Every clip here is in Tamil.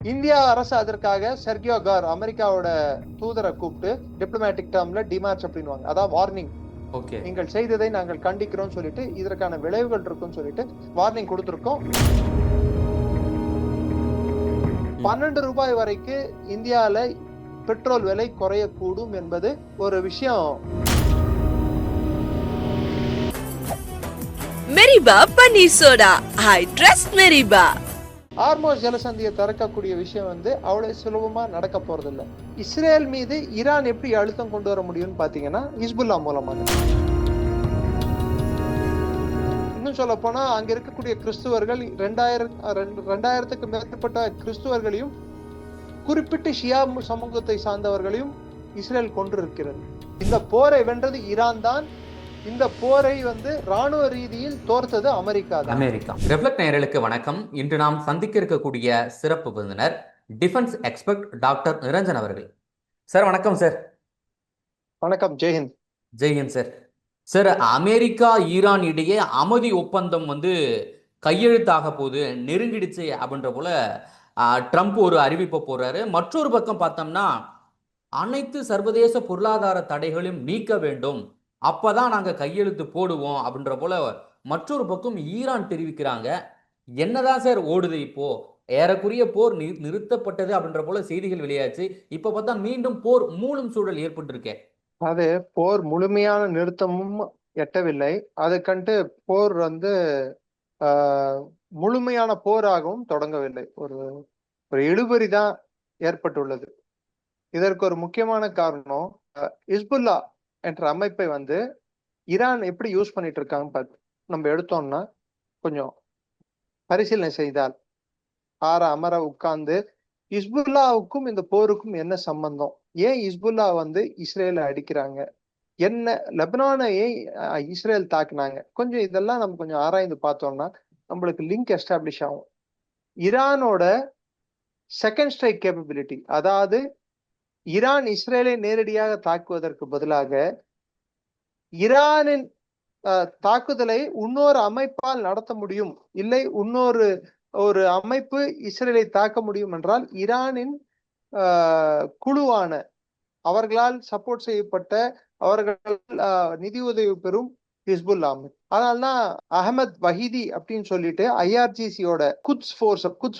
இந்தியா அரசு அதற்காக செர்கியோ கார் அமெரிக்காவோட தூதரை கூப்பிட்டு டிப்ளமேட்டிக் டேர்ம்ல டிமார்ச் அப்படின்வாங்க, அதான் வார்னிங். ஓகே, நீங்கள் செய்ததை நாங்கள் கண்டிக்கிறோம் சொல்லிட்டு இதற்கான விளைவுகள் இருக்குன்னு சொல்லிட்டு வார்னிங் கொடுத்திருக்கோம். 12 ரூபாய் வரைக்கும் இந்தியால பெட்ரோல் விலை குறையக்கூடும் என்பது ஒரு விஷயம். மெரிபா பன்னீர் சோடா, ஐ ட்ரஸ்ட் மெரிபா. ஹார்மோஸ் ஜலசந்தியை திறக்கக்கூடிய விஷயம் அவ்வளவு சுலபமா நடக்க போறது இல்ல. இஸ்ரேல் மீது ஈரான் எப்படி அழுத்தம் கொண்டு வர முடியும்னு பாத்தீங்கன்னா ஹிஸ்புல்லா மூலமாக. இன்னும் சொல்ல போனா அங்க இருக்கக்கூடிய கிறிஸ்துவர்கள் 2000க்கு மேற்பட்ட கிறிஸ்துவர்களையும் குறிப்பிட்டு ஷியா சமூகத்தை சார்ந்தவர்களையும் இஸ்ரேல் கொண்டிருக்கிறது. இந்த போரை வென்றது ஈரான் தான். இந்த போரை ராணுவ ரீதியில் தோர்த்தது அமெரிக்கா. ரெஃப்ளெக்ட் நேயர்களுக்கு வணக்கம். இன்று நாம் சந்திக்க இருக்கக்கூடிய சிறப்பு விருந்தினர் டிஃபென்ஸ் எக்ஸ்பர்ட் டாக்டர் நிரஞ்சன் அவர்கள். சார் வணக்கம். சார் வணக்கம். ஜெய்ஹிந்த். ஜெய்ஹிந்த் சார். சார், அமெரிக்கா ஈரான் இடையே அமைதி ஒப்பந்தம் கையெழுத்தாக போது நெருங்கிடுச்சு அப்படின்ற போல ட்ரம்ப் ஒரு அறிவிப்பை போடுறாரு. மற்றொரு பக்கம் பார்த்தோம்னா அனைத்து சர்வதேச பொருளாதார தடைகளையும் நீக்க வேண்டும், அப்பதான் நாங்க கையெழுத்து போடுவோம் அப்படின்ற போல மற்றொரு பக்கம் ஈரான் தெரிவிக்கிறாங்க. என்னதான் சார் ஓடுது? இப்போ ஏறக்குறைய போர் நிறுத்தப்பட்டது அப்படின்ற போல செய்திகள் வெளியாச்சு. இப்ப பார்த்தா மீண்டும் போர் மூலம் சூழல் ஏற்பட்டிருக்கேன். அது போர் முழுமையான நிறுத்தமும் எட்டவில்லை. அதுக்கண்டு போர் முழுமையான போராகவும் தொடங்கவில்லை. ஒரு இழுபறி தான் ஏற்பட்டுள்ளது. இதற்கு ஒரு முக்கியமான காரணம் ஹிஸ்புல்லா என்ற அமைப்பை ஈரான் எப்படி யூஸ் பண்ணிட்டு இருக்காங்க நம்ம எடுத்தோம்னா கொஞ்சம் பரிசீலனை செய்தால் அமர உட்கார்ந்து ஹிஸ்புல்லாவுக்கும் இந்த போருக்கும் என்ன சம்பந்தம், ஏன் ஹிஸ்புல்லா இஸ்ரேலை அடிக்கிறாங்க, என்ன லெபனானை ஏன் இஸ்ரேல் தாக்குனாங்க, கொஞ்சம் இதெல்லாம் நம்ம கொஞ்சம் ஆராய்ந்து பார்த்தோம்னா நம்மளுக்கு லிங்க் எஸ்டாப்ளிஷ் ஆகும். ஈரானோட செகண்ட் ஸ்ட்ரைக் கேப்பபிலிட்டி, அதாவது ஈரான் இஸ்ரேலை நேரடியாக தாக்குவதற்கு பதிலாக ஈரானின் தாக்குதலை இன்னொரு அமைப்பால் நடத்த முடியும், இல்லை ஒரு அமைப்பு இஸ்ரேலை தாக்க முடியும் என்றால் ஈரானின் குழுவான அவர்களால் சப்போர்ட் செய்யப்பட்ட அவர்கள் நிதி உதவி பெறும் ஹிஸ்புல்லா அமைப்பு. அதனால்தான் அஹமத் வஹீதி அப்படின்னு சொல்லிட்டு ஐஆர்ஜிசியோட குட்ஸ்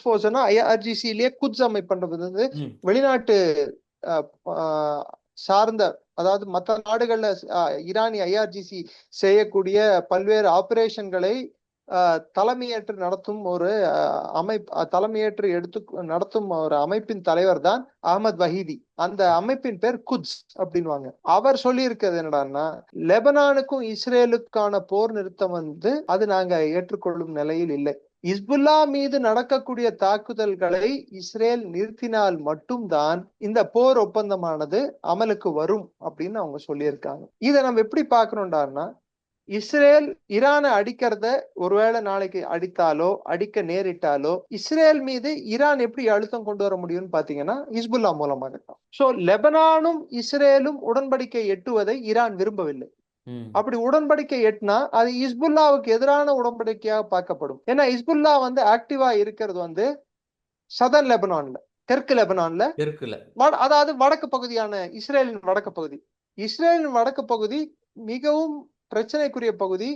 ஃபோர்ஸ்னா ஐஆர்ஜிசிலேயே குட்ஸ் அமைப்புன்றது வெளிநாட்டு சார்ந்த, அதாவது மற்ற நாடுகள்ல ஈரானி ஐஆர்ஜிசி செய்யக்கூடிய பல்வேறு ஆபரேஷன்களை தலைமையேற்று நடத்தும் ஒரு தலைமையேற்று நடத்தும் ஒரு அமைப்பின் தலைவர் தான் அஹமத் வஹீதி. அந்த அமைப்பின் பேர் குட்ஸ் அப்படின்வாங்க. அவர் சொல்லி இருக்கிறது என்னடான்னா, லெபனானுக்கும் இஸ்ரேலுக்கான போர் நிறுத்தம் அது நாங்க ஏற்றுக்கொள்ளும் நிலையில் இல்லை. ஹிஸ்புல்லா மீது நடக்கக்கூடிய தாக்குதல்களை இஸ்ரேல் நிறுத்தினால் மட்டும்தான் இந்த போர் ஒப்பந்தமானது அமலுக்கு வரும் அப்படின்னு அவங்க சொல்லியிருக்காங்க. இதை நம்ம எப்படி பாக்கணும்டான்னா, இஸ்ரேல் ஈரானை அடிக்கிறத ஒருவேளை நாளைக்கு அடித்தாலோ அடிக்க நேரிட்டாலோ இஸ்ரேல் மீது ஈரான் எப்படி அழுத்தம் கொண்டு வர முடியும்னு பாத்தீங்கன்னா ஹிஸ்புல்லா மூலமாக தான். சோ லெபனானும் இஸ்ரேலும் உடன்படிக்கை எட்டுவதை ஈரான் விரும்பவில்லை. அப்படி உடன்படிக்கை எட்டினா அது ஹிஸ்புல்லாவுக்கு எதிரான உடன்படிக்கையாக பார்க்கப்படும். ஏன்னா ஹிஸ்புல்லா ஆக்டிவா இருக்கிறது சதர்ன் லெபனான்ல, தெற்கு லெபனான்ல, அதாவது வடக்கு பகுதியான இஸ்ரேலின் வடக்கு பகுதி. இஸ்ரேலின் வடக்கு பகுதி மிகவும் பிரச்சனைக்குரிய பகுதி.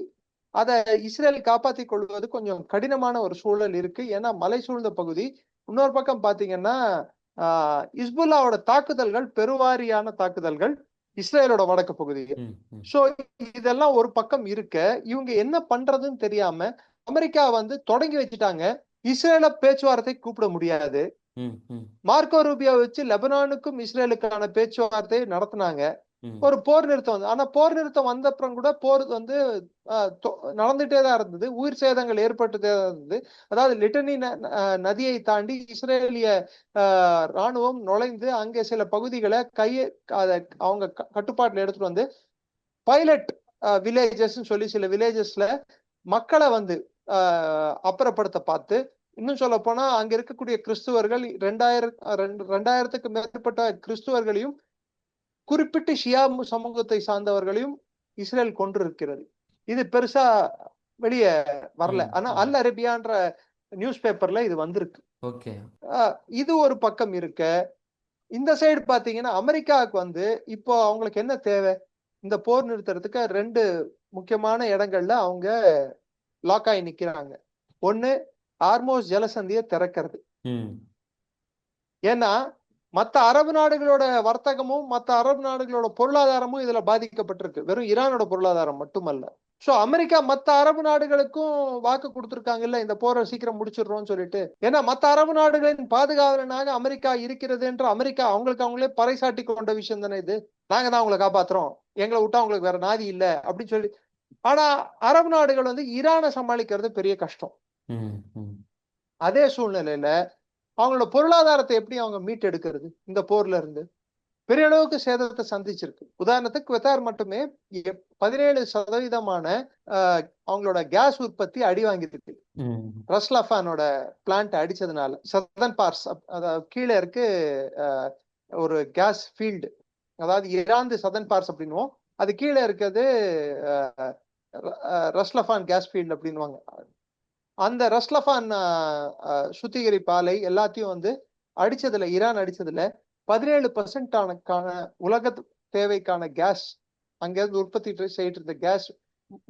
அதை இஸ்ரேல் காப்பாற்றிக் கொள்வது கொஞ்சம் கடினமான ஒரு சூழல் இருக்கு. ஏன்னா மலை சூழ்ந்த பகுதி. இன்னொரு பக்கம் பாத்தீங்கன்னா ஹிஸ்புல்லாவோட தாக்குதல்கள் பெருவாரியான தாக்குதல்கள் இஸ்ரேலோட வடக்கு பகுதி. சோ இதெல்லாம் ஒரு பக்கம் இருக்க, இவங்க என்ன பண்றதுன்னு தெரியாம அமெரிக்கா தொடங்கி வச்சுட்டாங்க. இஸ்ரேல பேச்சுவார்த்தை கூப்பிட முடியாது. மார்க்கோ ரூபியோ வச்சு லெபனானுக்கும் இஸ்ரேலுக்கான பேச்சுவார்த்தை நடத்தினாங்க. ஒரு போர் நிறுத்தம் ஆனா போர் நிறுத்தம் வந்த அப்புறம் கூட போர் நடந்துட்டே தான் இருந்தது. உயிர் சேதங்கள் ஏற்பட்டுட்டே தான் இருந்தது. அதாவது லிட்டனி நதியை தாண்டி இஸ்ரேலிய ராணுவம் நுழைந்து அங்கே சில பகுதிகளை அவங்க கட்டுப்பாட்டுல எடுத்துட்டு பைலட் வில்லேஜஸ் சொல்லி சில வில்லேஜஸ்ல மக்களை அப்புறப்படுத்த பார்த்து, இன்னும் சொல்ல போனா அங்க இருக்கக்கூடிய கிறிஸ்துவர்கள் 2000க்கு மேற்பட்ட கிறிஸ்துவர்களையும் குறிப்பிட்டு ஷியா சமூகத்தை சார்ந்தவர்களையும் இஸ்ரேல் கொண்டிருக்கிறது. இது பெருசா வெளியே வரல. ஆனா அல் அரேபியான்ற நியூஸ் பேப்பர்ல இது வந்திருக்கு. ஓகே. இது ஒரு பக்கம் இருக்க, இந்த சைடு பாத்தீங்கன்னா அமெரிக்காவுக்கு வந்து இப்போ அவங்களுக்கு என்ன தேவை? இந்த போர் நிறுத்தறதுக்கு 2 முக்கியமான இடங்கள்ல அவங்க லாக் ஆகி நிக்கிறாங்க. ஒண்ணு, ஹார்மோஸ் ஜலசந்தியை திறக்கிறது. ஏன்னா மத்த அரபு நாடுகளோட வர்த்தகமும் மத்த அரபு நாடுகளோட பொருளாதாரமும் இதுல பாதிக்கப்பட்டிருக்கு. வெறும் ஈரானோட பொருளாதாரம் மட்டுமல்ல. சோ அமெரிக்கா மத்த அரபு நாடுகளுக்கும் வாக்கு கொடுத்திருக்காங்கல்ல, இந்த போரை சீக்கிரம் முடிச்சிடுறோம்னு சொல்லிட்டு. ஏன்னா மத்த அரபு நாடுகளின் பாதுகாவலனாக அமெரிக்கா இருக்கிறது என்று அமெரிக்கா அவங்களே பறைசாட்டி கொண்ட விஷயம் தானே இது. நாங்க தான் உங்களை காப்பாத்துறோம், எங்களை விட்டா உங்களுக்கு வேற நாதி இல்ல அப்படின்னு சொல்லி. ஆனா அரபு நாடுகள் வந்து ஈரானை சமாளிக்கிறது பெரிய கஷ்டம். அதே சூழ்நிலையில அவங்களோட பொருளாதாரத்தை எப்படி அவங்க மீட்டெடுக்கிறது? இந்த போர்ல இருந்து பெரிய அளவுக்கு சேதத்தை சந்திச்சிருக்கு. உதாரணத்துக்கு குவெத்தார் மட்டுமே 17% அவங்களோட கேஸ் உற்பத்தி அடி வாங்கிருக்கு. ரஸ்லஃபானோட பிளான்ட் அடிச்சதுனால. சதர்ன் பார்ஸ், அதாவது கீழே இருக்கு ஒரு கேஸ் ஃபீல்டு, அதாவது ஈரான் சதர்ன் பார்ஸ் அப்படின்னுவோம். அது கீழே இருக்கிறது ரஸ்லஃபான் கேஸ் ஃபீல்டு அப்படின்வாங்க. அந்த ரஸ்லஃபான் சுத்திகரிப்பு ஆலை எல்லாத்தையும் வந்து அடிச்சதுல, ஈரான் அடிச்சதுல 17% உலக தேவைக்கான கேஸ் அங்கிருந்து உற்பத்தி செய்யிட்டு இருந்த கேஸ்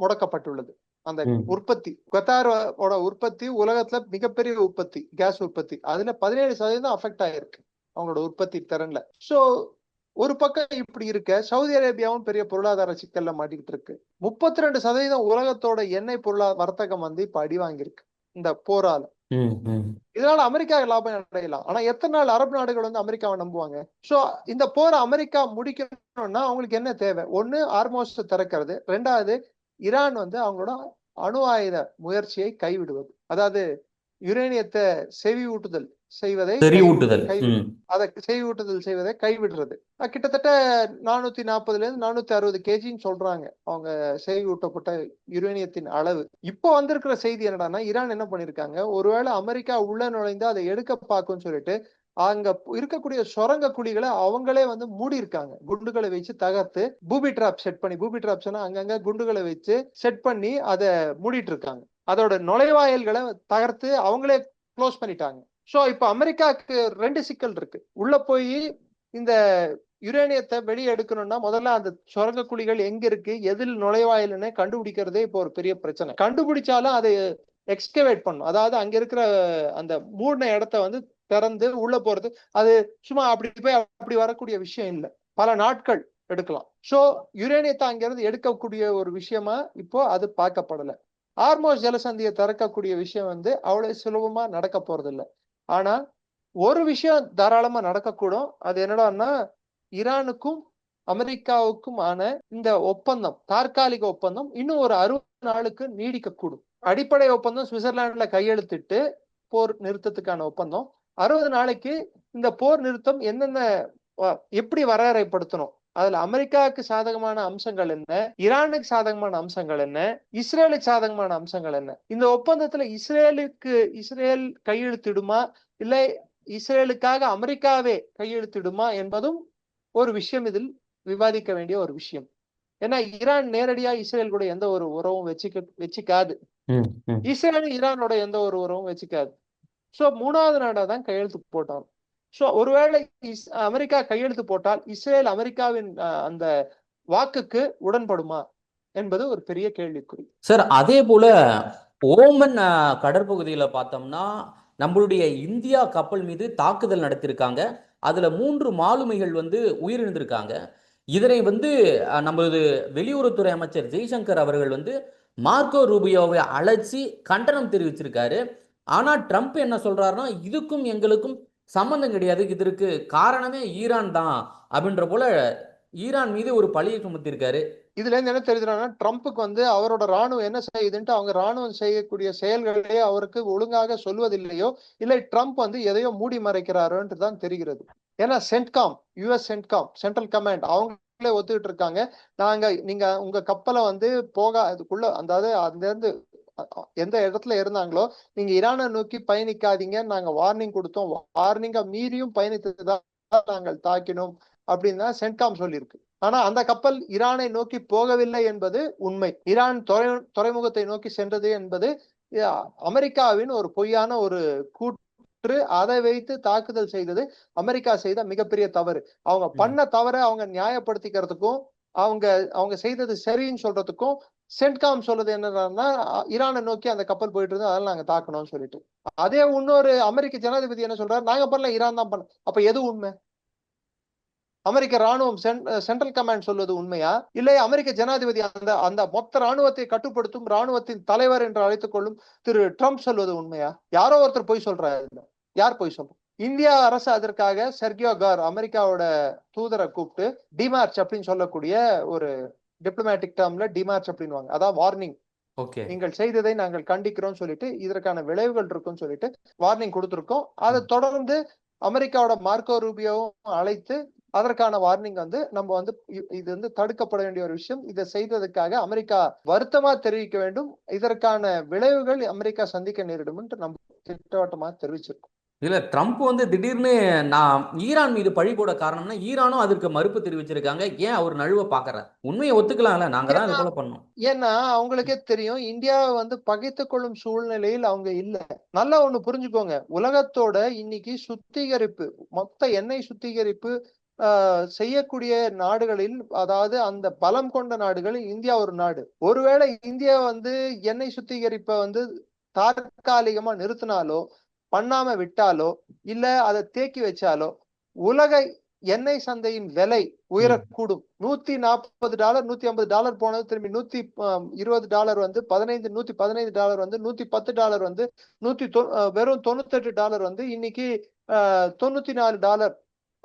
முடக்கப்பட்டுள்ளது. அந்த உற்பத்தி, கத்தாரோட உற்பத்தி உலகத்துல மிகப்பெரிய உற்பத்தி, கேஸ் உற்பத்தி, அதுல 17% அஃபெக்ட் ஆயிருக்கு அவங்களோட உற்பத்தி திறன்ல. சோ ஒரு பக்கம் இப்படி இருக்க, சவுதி அரேபியாவும் பெரிய பொருளாதார சிக்கல்ல மாட்டிக்கிட்டு இருக்கு. 32% உலகத்தோட எண்ணெய் வர்த்தகம் வந்து இப்ப அடி வாங்கியிருக்கு இந்த போரால. இதனால அமெரிக்கா லாபம் அடையலாம். ஆனா எத்தனை நாள் அரபு நாடுகள் வந்து அமெரிக்காவை நம்புவாங்க? சோ இந்த போரை அமெரிக்கா முடிக்கணும்னா அவங்களுக்கு என்ன தேவை? ஒண்ணு, ஹார்மோஸ் திறக்கிறது. 2வது, ஈரான் வந்து அவங்களோட அணு ஆயுத முயற்சியை கைவிடுவது. அதாவது யுரேனியத்தை செறிவூட்டுதல் செய்வதை கைவிடுறது. கிட்டத்தட்ட 440 இருந்து 460 kgன்னு சொல்றாங்க அவங்க செறிவூட்டப்பட்ட யுரேனியத்தின் அளவு. இப்போ வந்திருக்கிற செய்தி என்னடான்னா, ஈரான் என்ன பண்ணிருக்காங்க, ஒருவேளை அமெரிக்கா உள்ள நுழைந்து அதை எடுக்க பார்க்கும்னு சொல்லிட்டு அங்க இருக்கக்கூடிய சுரங்க குழிகளை அவங்களே வந்து மூடி இருக்காங்க. குண்டுகளை வச்சு தகர்த்து பூபி டிராப் செட் பண்ணி, பூபி டிராப்ஸ்னா அங்கங்க குண்டுகளை வச்சு செட் பண்ணி அதை மூடிட்டு இருக்காங்க. அதோட நுழைவாயில்களை தகர்த்து அவங்களே க்ளோஸ் பண்ணிட்டாங்க. சோ இப்ப அமெரிக்காவுக்கு 2 சிக்கல் இருக்கு. உள்ள போய் இந்த யுரேனியத்தை வெளியே எடுக்கணும்னா முதல்ல அந்த சுரங்க குழிகள் எங்க இருக்கு, எதில் நுழைவாயில்னு கண்டுபிடிக்கிறதே இப்போ ஒரு பெரிய பிரச்சனை. கண்டுபிடிச்சாலும் அதை எக்ஸ்கவேட் பண்ணும், அதாவது அங்க இருக்கிற அந்த மூடின இடத்த வந்து திறந்து உள்ள போறது அது சும்மா அப்படி போய் அப்படி வரக்கூடிய விஷயம் இல்லை, பல நாட்கள் எடுக்கலாம். சோ யுரேனியத்தை அங்கிருந்து எடுக்கக்கூடிய ஒரு விஷயமா இப்போ அது பார்க்கப்படல. ஹார்மோஸ் ஜலசந்தியை திறக்கக்கூடிய விஷயம் வந்து அவ்வளவு சுலபமா நடக்க போறது இல்லை. ஆனா ஒரு விஷயம் தாராளமா நடக்கக்கூடும். அது என்னடான்னா, ஈரானுக்கும் அமெரிக்காவுக்கும் ஆன இந்த ஒப்பந்தம், தற்காலிக ஒப்பந்தம் இன்னும் ஒரு 60 நாளுக்கு நீடிக்க கூடும். அடிப்படை ஒப்பந்தம் சுவிட்சர்லாந்துல கையெழுத்திட்டு போர் நிறுத்தத்துக்கான ஒப்பந்தம் 60 நாளைக்கு. இந்த போர் நிறுத்தம் என்னென்ன எப்படி வரையறைப்படுத்தணும், அதுல அமெரிக்காவுக்கு சாதகமான அம்சங்கள் என்ன, ஈரானுக்கு சாதகமான அம்சங்கள் என்ன, இஸ்ரேலுக்கு சாதகமான அம்சங்கள் என்ன, இந்த ஒப்பந்தத்துல இஸ்ரேல் கையெழுத்திடுமா இல்லை இஸ்ரேலுக்காக அமெரிக்காவே கையெழுத்திடுமா என்பதும் ஒரு விஷயம், இதில் விவாதிக்க வேண்டிய ஒரு விஷயம். ஏன்னா ஈரான் நேரடியா இஸ்ரேல் கூட எந்த ஒரு உறவும் வச்சுக்காது, இஸ்ரேல் ஈரானோட எந்த ஒரு உறவும் வச்சுக்காது. சோ 3வது நாடா தான் கையெழுத்து போட்டாங்க. சோ ஒருவேளை அமெரிக்கா கையெழுத்து போட்டால் இஸ்ரேல் அமெரிக்காவின் அந்த வாக்குக்கு உடன்படுமா என்பது ஒரு பெரிய கேள்விக்குறி. சார், அதே போல ஓமன் கடற்பகுதியில பார்த்தோம்னா நம்மளுடைய இந்தியா கப்பல் மீது தாக்குதல் நடத்திருக்காங்க. அதுல 3 மாலுமிகள் வந்து உயிரிழந்திருக்காங்க. இதனை வந்து நமது வெளியுறவுத்துறை அமைச்சர் ஜெய்சங்கர் அவர்கள் வந்து மார்க்கோ ரூபியோவை அழைச்சி கண்டனம் தெரிவிச்சிருக்காரு. ஆனா ட்ரம்ப் என்ன சொல்றாருன்னா, இதுக்கும் எங்களுக்கும் சம்பந்தம் கிடையாது, இதற்கு காரணமே ஈரான் தான் அப்படின்ற போல ஈரான் மீது ஒரு பழியை சுமத்திருக்காரு. இதுல இருந்து என்ன தெரியுதுன்னா, ட்ரம்ப்புக்கு வந்து அவரோட ராணுவம் என்ன செய்யுதுன்ட்டு அவங்க ராணுவம் செய்யக்கூடிய செயல்களே அவருக்கு ஒழுங்காக சொல்வதில்லையோ, இல்லை ட்ரம்ப் வந்து எதையோ மூடி மறைக்கிறாரோன்ட்டு தான் தெரிகிறது. ஏன்னா CENTCOM, US CENTCOM, central command அவங்களே ஒத்துக்கிட்டு இருக்காங்க, நீங்க உங்க கப்பலை வந்து அதுக்குள்ள, அதாவது அந்த இருந்து எந்த இடத்துல இருந்தாங்களோ நீங்க ஈரானை நோக்கி பயணிக்காதீங்க, நாங்க வார்னிங் கொடுத்தோம், வார்னிங்க மீறியும் பயணித்ததுதான் நாங்கள் தாக்கினோம் அப்படின்னு தான் சென்ட்காம் சொல்லியிருக்கு. ஆனா அந்த கப்பல் ஈரானை நோக்கி போகவில்லை என்பது உண்மை. ஈரான் துறைமுகத்தை நோக்கி சென்றது என்பது அமெரிக்காவின் ஒரு பொய்யான ஒரு அதை வைத்து தாக்குதல் செய்தது அமெரிக்கா செய்த மிகப்பெரிய தவறு. அவங்க பண்ண தவறை அவங்க நியாயப்படுத்திக்கிறதுக்கும் அவங்க அவங்க செய்தது சரின்னு சொல்றதுக்கும் சென்ட்காம் சொல்றது என்னன்னா ஈரானை நோக்கி அந்த கப்பல் போயிட்டு இருந்து அதெல்லாம் நாங்க தாக்கணும்னு சொல்லிட்டு. அதே இன்னொரு அமெரிக்க ஜனாதிபதி என்ன சொல்றாரு, நாங்க பண்ணல ஈரான் தான் பண்ண. அப்ப எது உண்மை? அமெரிக்க ராணுவம் சென்ட்ரல் கமாண்ட் சொல்வது உண்மையா, இல்லை அமெரிக்க ஜனாதிபதி அந்த அந்த மொத்த ராணுவத்தை கட்டுப்படுத்தும் ராணுவத்தின் தலைவர் என்று அழைத்துக் கொள்ளும் திரு ட்ரம்ப் சொல்வது உண்மையா? யாரோ ஒருத்தர் போய் சொல்றாரு. யார் போய் சொல்றோம்? இந்தியா அரசு அதற்காக செர்கியோ கார் அமெரிக்காவோட தூதரை கூப்பிட்டு டிமார்ச் அப்படின்னு சொல்லக்கூடிய ஒரு டிப்ளமேட்டிக் டேர்ம்ல டிமார்ச் அப்படின்வாங்க, அதான் வார்னிங். நீங்கள் செய்ததை நாங்கள் கண்டிக்கிறோம் சொல்லிட்டு இதற்கான விளைவுகள் இருக்கும்னு சொல்லிட்டு வார்னிங் கொடுத்திருக்கோம். அதை தொடர்ந்து அமெரிக்காவோட மார்க்கோ ரூபியோவும் அழைத்து அதற்கான வார்னிங் வந்து நம்ம வந்து இது வந்து தடுக்கப்பட வேண்டிய ஒரு விஷயம். இதை செய்ததுக்காக அமெரிக்கா வருத்தமா தெரிவிக்க வேண்டும். இதற்கான விளைவுகள் அமெரிக்கா சந்திக்க நேரிடும் என்று நம்ம திட்டவட்டமா தெரிவிச்சிருக்கோம். இதுல ட்ரம்ப் வந்து திடீர்னு நான் ஈரான் மீது பழி போட காரணம்னா ஈரானும் அதற்கு மறுப்பு தெரிவிச்சிருக்காங்க. ஏன் அவர் நழுவ பாக்குறாரு? உண்மையை ஒத்துக்கலாம்ல, நாங்க தான் இது போல பண்ணோம். ஏன்னா அவங்களுக்கே தெரியும் இந்தியாவை வந்து பகைத்து கொள்ளும் சூழ்நிலையில் அவங்க இல்ல. நல்லா ஒண்ணு புரிஞ்சுக்கோங்க, உலகத்தோட இன்னைக்கு சுத்திகரிப்பு மொத்த எண்ணெய் சுத்திகரிப்பு செய்யக்கூடிய நாடுகளில், அதாவது அந்த பலம் கொண்ட நாடுகளில் இந்தியா ஒரு நாடு. ஒருவேளை இந்தியா வந்து எண்ணெய் சுத்திகரிப்பை வந்து தற்காலிகமா நிறுத்தினாலோ பண்ணாம விட்டாலோ இல்ல அதை தேக்கி வச்சாலோ உலக எண்ணெய் சந்தையின் விலை உயரக்கூடும். $140 $150 போனது திரும்பி $120 வந்து $115 வந்து $110 வந்து வெறும் $98 வந்து இன்னைக்கு $94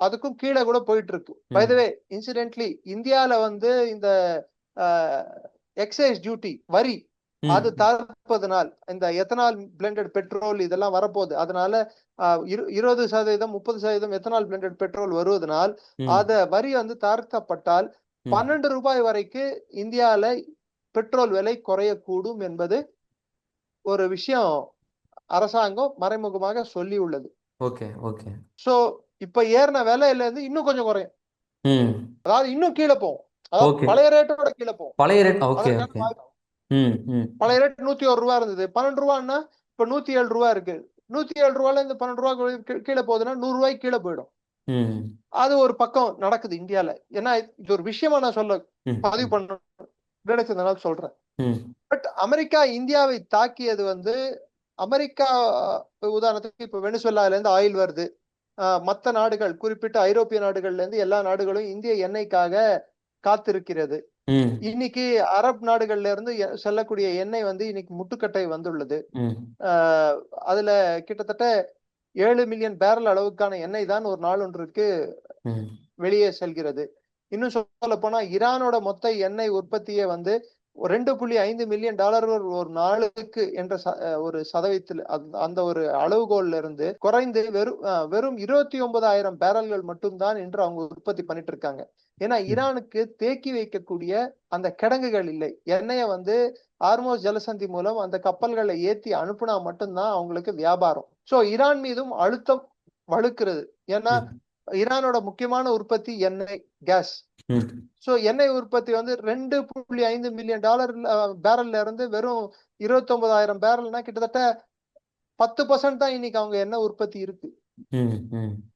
அதுக்கும் கீழே கூட போயிட்டு இருக்கு. பை தி வே இன்சிடென்ட்லி இந்தியால வந்து இந்த எக்ஸைஸ் டியூட்டி வரி அது தரப்பதனால் இந்த எத்தனால் பிளெண்டட் பெட்ரோல் இதெல்லாம் வரப்போகுது. அதனால 20% 30% எத்தனால் பிளெண்டட் பெட்ரோல் வருவதனால் அத வரி வந்து தளர்த்தப்பட்டால் $12 வரைக்கும் இந்தியால பெட்ரோல் விலை குறையக்கூடும் என்பது ஒரு விஷயம் அரசாங்கம் மறைமுகமாக சொல்லி உள்ளது. சோ இப்ப ஏறின விலையில இருந்து இன்னும் கொஞ்சம் குறையும், அதாவது இன்னும் கீழே போகும், அதாவது பழைய ரேட்டோட கீழே போகும். பழைய ரேட் $101 இருந்தது, $12 இப்ப $107 இருக்கு. $107 இருந்து $12 கீழே போகுதுன்னா $100 கீழே போயிடும். அது ஒரு பக்கம் நடக்குது இந்தியால. ஏன்னா இது ஒரு விஷயமா நான் சொல்ல பதிவு பண்ண நினைச்சதுனால சொல்றேன். பட் அமெரிக்கா இந்தியாவை தாக்கியது வந்து அமெரிக்கா உதாரணத்துக்கு இப்ப வெனிசுவேலால இருந்து ஆயில் வருது, மற்ற நாடுகள் குறிப்பிட்ட ஐரோப்பிய நாடுகள்ல இருந்து எல்லா நாடுகளும் இந்திய எண்ணெய்க்காக காத்திருக்கிறது. இன்னைக்கு அரபு நாடுகள்ல இருந்து செல்லக்கூடிய எண்ணெய் வந்து இன்னைக்கு முட்டுக்கட்டை வந்துள்ளது. அதுல கிட்டத்தட்ட 7 மில்லியன் பேரல் அளவுக்கான எண்ணெய் தான் ஒரு நாள் ஒன்றுக்கு வெளியே செல்கிறது. இன்னும் சொல்ல போனா ஈரானோட மொத்த எண்ணெய் உற்பத்தியை வந்து $2.5 மில்லியன் ஒரு நாளுக்கு என்ற ஒரு சதவீதத்தில் அந்த ஒரு அளவுகோல்ல இருந்து குறைந்து வெறும் 29,000 பேரல்கள் மட்டும்தான் என்று அவங்க உற்பத்தி பண்ணிட்டு இருக்காங்க. ஏன்னா ஈரானுக்கு தேக்கி வைக்கக்கூடிய அந்த கிடங்குகள் இல்லை. எண்ணெயை வந்து ஹார்மோஸ் ஜலசந்தி மூலம் அந்த கப்பல்களை ஏத்தி அனுப்புனா மட்டும்தான் அவங்களுக்கு வியாபாரம். சோ ஈரான் மீதும் அழுத்தம் வலுக்கிறது. ஏன்னா ஈரானோட முக்கியமான உற்பத்தி எண்ணெய், கேஸ். சோ எண்ணெய் உற்பத்தி வந்து $2.5 மில்லியன் பேரல்ல இருந்து வெறும் 29,000 பேரல்னா கிட்டத்தட்ட 10% தான் இன்னைக்கு அவங்க எண்ணெய் உற்பத்தி இருக்கு.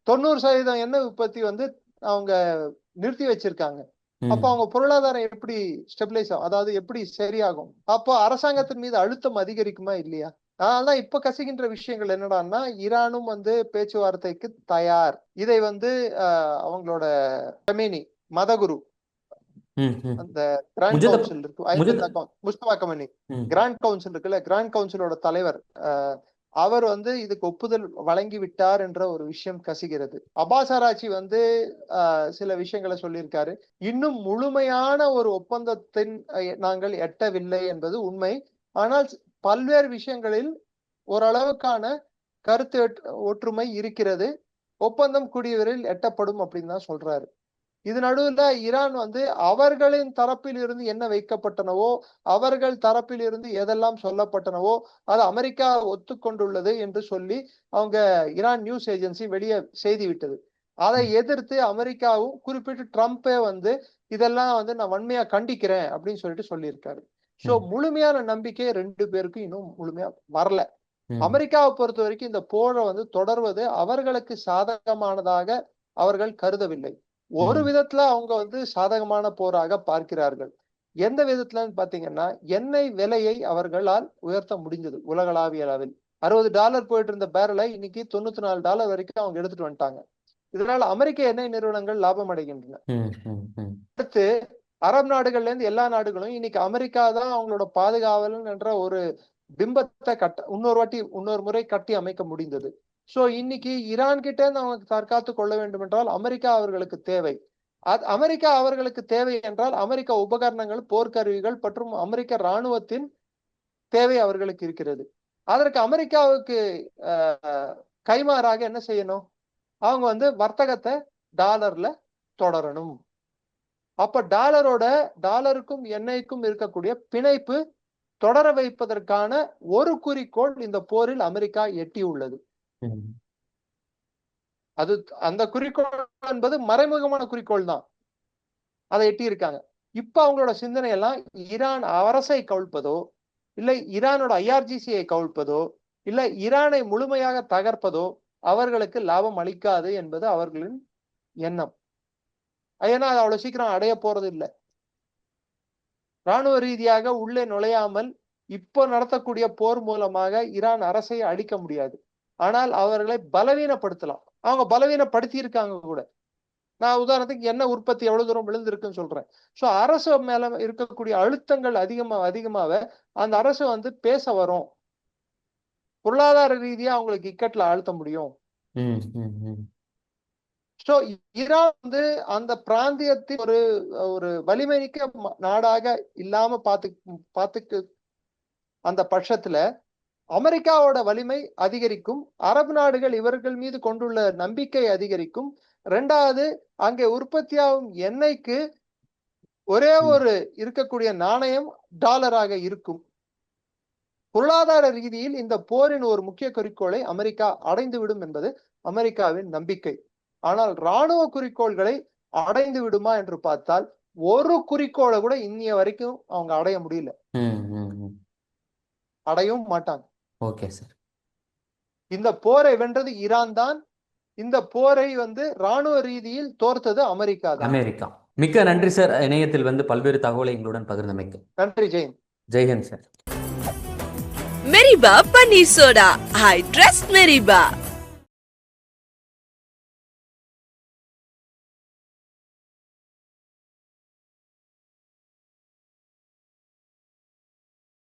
90% எண்ணெய் உற்பத்தி வந்து அவங்க நிறுத்தி வச்சிருக்காங்க. அப்போ அவங்க பொருளாதாரம் எப்படி ஸ்டெபிலைஸ் ஆகும், அதாவது எப்படி சரியாகும்? அப்போ அரசாங்கத்தின் மீது அழுத்தம் அதிகரிக்குமா இல்லையா? அதனாலதான் இப்ப கசிகின்ற விஷயங்கள் என்னடான்னா ஈரானும் வந்து பேச்சுவார்த்தைக்கு தயார். இதை வந்து அவங்களோட மதகுரு அந்த கிராண்ட் கவுன்சில் இருக்கு, முஸ்தபா கமனி கிராண்ட் கவுன்சில் இருக்குல்ல, கிராண்ட் கவுன்சிலோட தலைவர் அவர் வந்து இதுக்கு ஒப்புதல் வழங்கி விட்டார் என்ற ஒரு விஷயம் கசிகிறது. அப்பாஸ் ஆராய்ச்சி வந்து சில விஷயங்களை சொல்லியிருக்காரு. இன்னும் முழுமையான ஒரு ஒப்பந்தத்தின் நாங்கள் எட்டவில்லை என்பது உண்மை. ஆனால் பல்வேறு விஷயங்களில் ஓரளவுக்கான கருத்து ஒற்றுமை இருக்கிறது. ஒப்பந்தம் கூடிய விரைவில் எட்டப்படும் அப்படின்னு தான் சொல்றாரு. இது நடுவுல ஈரான் வந்து அவர்களின் தரப்பில் இருந்து என்ன வைக்கப்பட்டனவோ, அவர்கள் தரப்பில் இருந்து எதெல்லாம் சொல்லப்பட்டனவோ அது அமெரிக்கா ஒத்துக்கொண்டுள்ளது என்று சொல்லி அவங்க ஈரான் நியூஸ் ஏஜென்சி வெளியே செய்தி விட்டது. அதை எதிர்த்து அமெரிக்காவும் குறிப்பிட்டு ட்ரம்ப்பே வந்து இதெல்லாம் வந்து நான் வன்மையா கண்டிக்கிறேன் அப்படின்னு சொல்லிட்டு சொல்லியிருக்காரு. சோ முழுமையான நம்பிக்கை ரெண்டு பேருக்கும் இன்னும் முழுமையா வரல. அமெரிக்காவை பொறுத்த வரைக்கும் இந்த போரை வந்து தொடர்வது அவர்களுக்கு சாதகமானதாக அவர்கள் கருதவில்லை. ஒரு விதத்துல அவங்க வந்து சாதகமான போராக பார்க்கிறார்கள். எந்த விதத்துலன்னு பாத்தீங்கன்னா, எண்ணெய் விலையை அவர்களால் உயர்த்த முடிஞ்சது. உலகளாவிய அளவில் $60 போயிட்டு இருந்த பேரலை இன்னைக்கு $94 வரைக்கும் அவங்க எடுத்துட்டு வந்துட்டாங்க. இதனால அமெரிக்க எண்ணெய் நிறுவனங்கள் லாபம் அடைகின்றன. அடுத்து அரபு நாடுகள்ல இருந்து எல்லா நாடுகளும் இன்னைக்கு அமெரிக்கா தான் அவங்களோட பாதுகாவலன் என்ற ஒரு பிம்பத்தை இன்னொரு முறை கட்டி அமைக்க முடிந்தது. சோ இன்னைக்கு ஈரான் கிட்ட இருந்து அவங்க தற்காத்து கொள்ள வேண்டும் என்றால் அமெரிக்கா அவர்களுக்கு தேவை. அமெரிக்கா அவர்களுக்கு தேவை என்றால் அமெரிக்க உபகரணங்கள், போர்க்கருவிகள் மற்றும் அமெரிக்க இராணுவத்தின் தேவை அவர்களுக்கு இருக்கிறது. அதற்கு அமெரிக்காவுக்கு கைமாறாக என்ன செய்யணும்? அவங்க வந்து வர்த்தகத்தை டாலர்ல தொடரணும். அப்ப டாலருக்கும் எண்ணெய்க்கும் இருக்கக்கூடிய பிணைப்பு தொடர வைப்பதற்கான ஒரு குறிக்கோள் இந்த போரில் அமெரிக்கா எட்டியுள்ளது. அந்த குறிக்கோள் என்பது மறைமுகமான குறிக்கோள் தான். அதை எட்டி இருக்காங்க. இப்ப அவங்களோட சிந்தனை எல்லாம் ஈரான் அரசை கவிழ்ப்பதோ, இல்லை ஈரானோட IRGC-யை கவிழ்ப்பதோ, இல்லை ஈரானை முழுமையாக தகர்ப்பதோ அவர்களுக்கு லாபம் அளிக்காது என்பது அவர்களின் எண்ணம். ஏன்னா அது அவ்வளவு சீக்கிரம் அடைய போறது இல்லை. இராணுவ ரீதியாக உள்ளே நுழையாமல் இப்போ நடத்தக்கூடிய போர் மூலமாக ஈரான் அரசை அழிக்க முடியாது. ஆனால் அவர்களை பலவீனப்படுத்தலாம். அவங்க பலவீனப்படுத்தி இருக்காங்க கூட. நான் உதாரணத்துக்கு எண்ணெய் உற்பத்தி எவ்வளவு தூரம் விழுந்திருக்குன்னு சொல்றேன். சோ அரசு மேல இருக்கக்கூடிய அழுத்தங்கள் அதிகமாக அந்த அரசு வந்து பேச வரும். பொருளாதார ரீதியா அவங்களுக்கு இக்கட்ல அழுத்த முடியும். சோ ஈரான் வந்து அந்த பிராந்தியத்தில் ஒரு வலிமைமிக்க நாடாக இல்லாம பாத்துக்கு அந்த பட்சத்துல அமெரிக்காவோட வலிமை அதிகரிக்கும். அரபு நாடுகள் இவர்கள் மீது கொண்டுள்ள நம்பிக்கை அதிகரிக்கும். இரண்டாவது, அங்கே உற்பத்தியாகும் எண்ணெய்க்கு ஒரே ஒரு இருக்கக்கூடிய நாணயம் டாலராக இருக்கும். பொருளாதார ரீதியில் இந்த போரின் ஒரு முக்கிய குறிக்கோளை அமெரிக்கா அடைந்துவிடும் என்பது அமெரிக்காவின் நம்பிக்கை. ஆனால் இராணுவ குறிக்கோள்களை அடைந்து விடுமா என்று பார்த்தால் ஒரு குறிக்கோளை கூட இன்னைய வரைக்கும் அவங்க அடைய முடியல. அடையவும் மாட்டாங்க. Okay sir. இந்த போரை வென்றது ஈரான் தான். இந்த போரை வந்து ராணுவ ரீதியில் தோர்த்தது அமெரிக்கா தான். அமெரிக்கா. மிக்க நன்றி சார். இணையத்தில் வந்து பல்வேறு தகவலை எங்களுடன் பகிர்ந்தமைக்கு நன்றி. ஜெயின். ஜெய்ஹிந்த் sir. Meriba Paneer Soda. I trust Meriba.